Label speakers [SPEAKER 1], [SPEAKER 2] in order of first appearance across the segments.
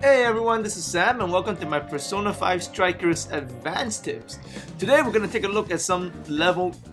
[SPEAKER 1] Hey everyone, this is Sam and welcome to my Persona 5 Strikers Advanced Tips. Today we're going to take a look at some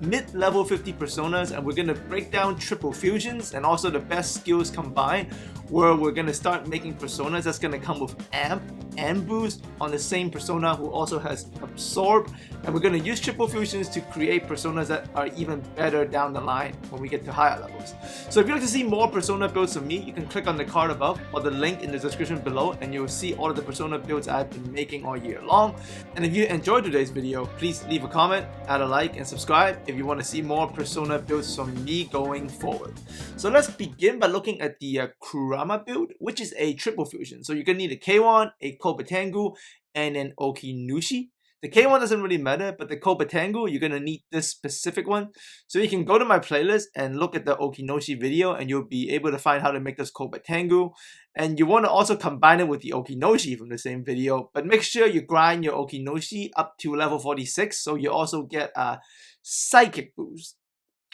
[SPEAKER 1] mid-level 50 personas, and we're going to break down triple fusions and also the best skills combined, where we're going to start making personas that's going to come with amp and boost on the same persona who also has absorb, and we're going to use triple fusions to create personas that are even better down the line when we get to higher levels. So if you'd like to see more persona builds from me, you can click on the card above or the link in the description below, and you'll see all of the persona builds I've been making all year long. And if you enjoyed today's video, please leave a comment, add a like, and subscribe if you want to see more persona builds from me going forward. So let's begin by looking at the Kurama build, which is a triple fusion. So you're going to need a K1, a Kobatangu, and an Okinushi. The K1 doesn't really matter, but the Kobatangu, you're going to need this specific one. So you can go to my playlist and look at the Okinoshi video, and you'll be able to find how to make this Kobatangu. And you want to also combine it with the Okinoshi from the same video, but make sure you grind your Okinoshi up to level 46 so you also get a psychic boost.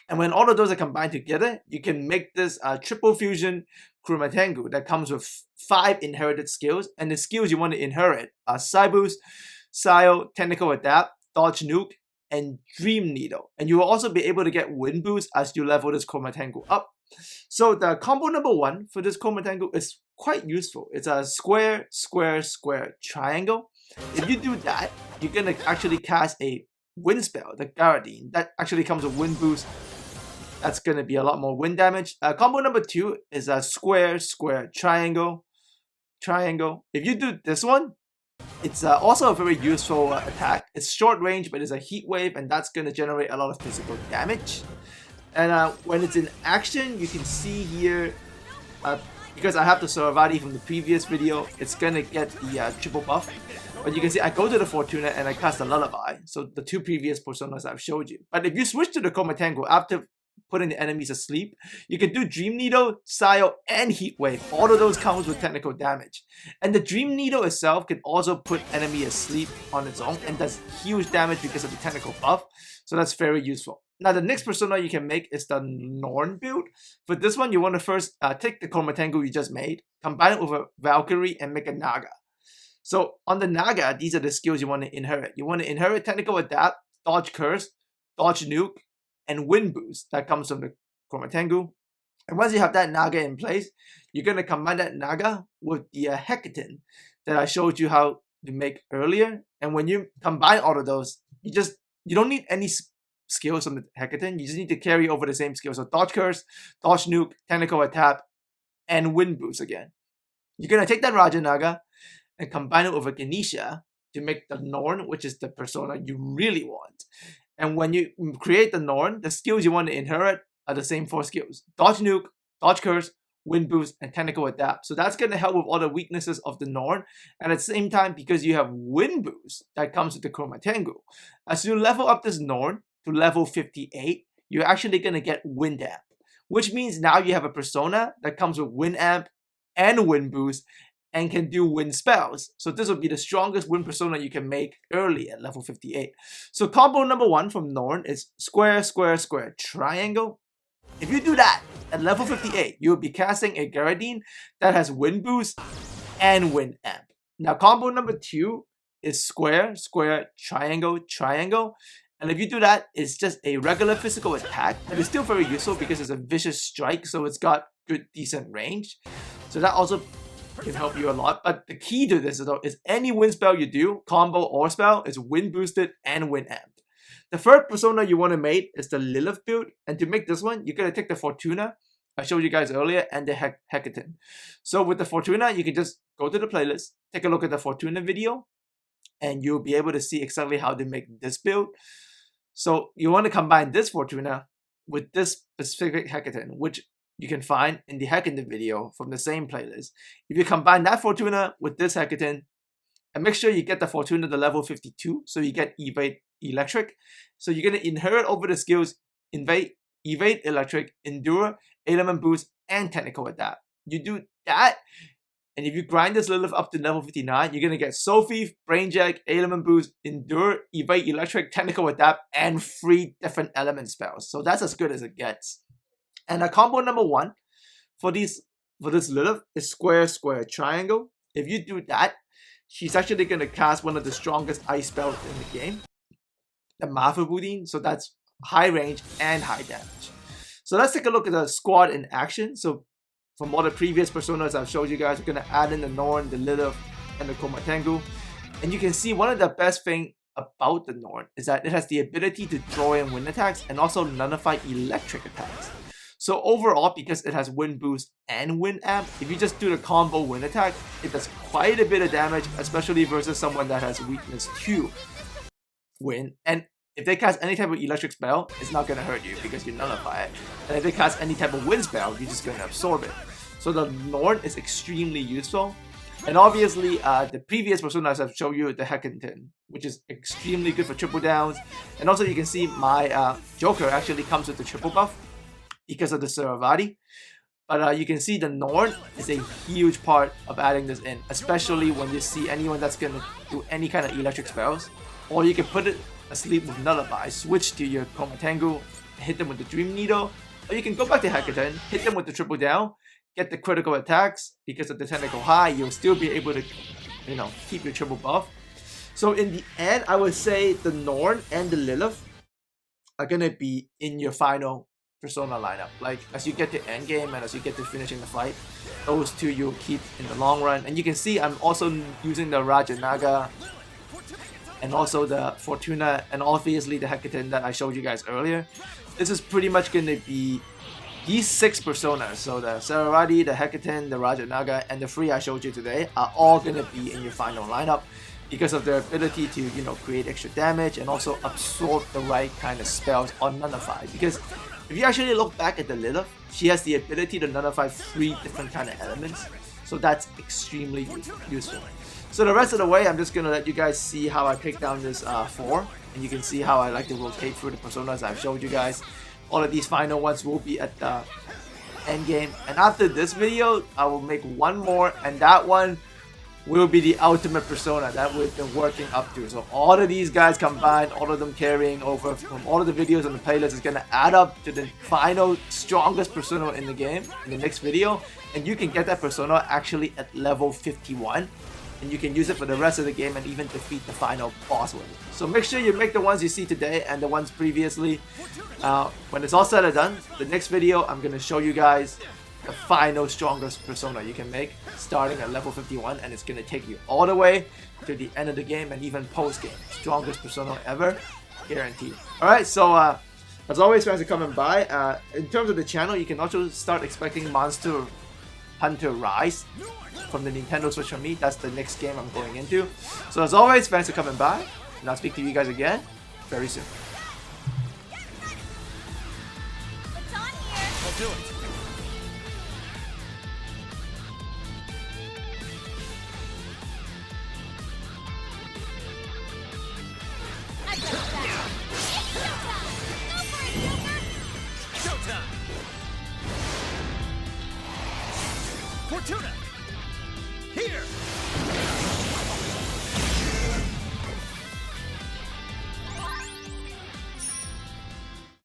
[SPEAKER 1] And when all of those are combined together, you can make this triple fusion Kurumatengu that comes with 5 inherited skills. And the skills you want to inherit are Psy Boost, Sayo, Technical Adapt, Dodge Nuke, and Dream Needle. And you will also be able to get Wind Boost as you level this Kurumatengu up. So the combo number 1 for this Kurumatengu is quite useful. It's a square, square, square, triangle. If you do that, you're going to actually cast a wind spell, the Garadine. That actually comes with Wind Boost. That's going to be a lot more wind damage. Combo number 2 is a square, square, triangle, triangle. If you do this one, it's also a very useful attack. It's short range, but it's a heat wave, and that's going to generate a lot of physical damage. And when it's in action, you can see here, because I have the Soravati from the previous video, it's going to get the triple buff. But you can see I go to the Fortuna and I cast the Lullaby, so the 2 previous personas I've showed you. But if you switch to the Komatango after putting the enemies asleep, you can do Dream Needle, Sayo, and Heat Wave. All of those comes with technical damage. And the Dream Needle itself can also put enemy asleep on its own and does huge damage because of the technical buff. So that's very useful. Now the next persona you can make is the Norn build. For this one, you want to first take the Komatango you just made, combine it with a Valkyrie, and make a Naga. So on the Naga, these are the skills you want to inherit. You want to inherit Technical Adapt, Dodge Curse, Dodge Nuke, and Wind Boost that comes from the Kurumatengu. And once you have that Naga in place, you're going to combine that Naga with the Hecaton that I showed you how to make earlier. And when you combine all of those, you don't need any skills from the Hecaton. You just need to carry over the same skills. So Dodge Curse, Dodge Nuke, Technical Attack, and Wind Boost again. You're going to take that Raja Naga and combine it with a Ganesha to make the Norn, which is the persona you really want. And when you create the Norn, the skills you want to inherit are the same 4 skills. Dodge Nuke, Dodge Curse, Wind Boost, and Technical Adapt. So that's going to help with all the weaknesses of the Norn. And at the same time, because you have Wind Boost that comes with the Kurumatengu, as you level up this Norn to level 58, you're actually going to get Wind Amp. Which means now you have a persona that comes with Wind Amp and Wind Boost and can do wind spells. So this will be the strongest wind persona you can make early at level 58. So combo number 1 from Norn is square, square, square, triangle. If you do that at level 58, you'll be casting a Garadine that has wind boost and wind amp. Now combo number 2 is square, square, triangle, triangle. And if you do that, it's just a regular physical attack, but it's still very useful because it's a vicious strike, so it's got good, decent range. So that also can help you a lot. But the key to this though is any wind spell you do, combo or spell, is wind boosted and wind amped. The third persona you want to make is the Lilith build, and to make this one, you're going to take the Fortuna I showed you guys earlier and the Hecaton. So with the Fortuna, you can just go to the playlist, take a look at the Fortuna video, and you'll be able to see exactly how to make this build. So you want to combine this Fortuna with this specific Hecaton, which you can find in the Hecaton video from the same playlist. If you combine that Fortuna with this Hecaton, and make sure you get the Fortuna to level 52, so you get Evade Electric. So you're going to inherit over the skills Evade Electric, Endure, Element Boost, and Technical Adapt. You do that, and if you grind this Lilith up to level 59, you're going to get Soul Thief, Brain Jack, Element Boost, Endure, Evade Electric, Technical Adapt, and 3 different element spells. So that's as good as it gets. And a combo number 1 for this Lilith is square, square, triangle. If you do that, she's actually going to cast one of the strongest ice spells in the game, the Mafabudin. So that's high range and high damage. So let's take a look at the squad in action. So from all the previous personas I've showed you guys, we're going to add in the Norn, the Lilith, and the Komatengu. And you can see one of the best thing about the Norn is that it has the ability to draw in wind attacks and also nullify electric attacks. So overall, because it has wind boost and wind amp, if you just do the combo wind attack, it does quite a bit of damage, especially versus someone that has weakness to wind. And if they cast any type of electric spell, it's not going to hurt you because you nullify it. And if they cast any type of wind spell, you're just going to absorb it. So the Norn is extremely useful. And obviously, the previous personas I've shown you, the Heckinton, which is extremely good for triple downs. And also you can see my Joker actually comes with the triple buff because of the Saravati. But you can see the Norn is a huge part of adding this in, especially when you see anyone that's going to do any kind of electric spells. Or you can put it asleep with Nullify, switch to your Komatengu, hit them with the Dream Needle. Or you can go back to Heckinton, hit them with the triple down, get the critical attacks. Because of the technical high, you'll still be able to, keep your triple buff. So in the end, I would say the Norn and the Lilith are gonna be in your final persona lineup. Like as you get to end game and as you get to finishing the fight, those two you'll keep in the long run. And you can see I'm also using the Rajanaga and also the Fortuna and obviously the Heckinton that I showed you guys earlier. This is pretty much gonna be these 6 personas, so the Saravati, the Heckinton, the Rajanaga, and the 3 I showed you today are all going to be in your final lineup because of their ability to, create extra damage and also absorb the right kind of spells on Nullify. Because if you actually look back at the Lilith, she has the ability to nullify 3 different kind of elements, so that's extremely useful. So the rest of the way, I'm just going to let you guys see how I pick down this 4, and you can see how I like to rotate through the personas I've showed you guys. All of these final ones will be at the end game. And after this video, I will make one more, and that one will be the ultimate persona that we've been working up to. So all of these guys combined, all of them carrying over from all of the videos on the playlist is going to add up to the final strongest persona in the game in the next video. And you can get that persona actually at level 51. And you can use it for the rest of the game and even defeat the final boss with it. So make sure you make the ones you see today and the ones previously. When it's all said and done, the next video I'm going to show you guys the final strongest persona you can make starting at level 51, and it's going to take you all the way to the end of the game and even post-game. Strongest persona ever, guaranteed. Alright, so as always, fans are coming by. In terms of the channel, you can also start expecting Monster Hunter Rise from the Nintendo Switch from me. That's the next game I'm going into. So as always, thanks for coming by, and I'll speak to you guys again very soon.
[SPEAKER 2] I'll do it. Showtime! Fortuna! Here!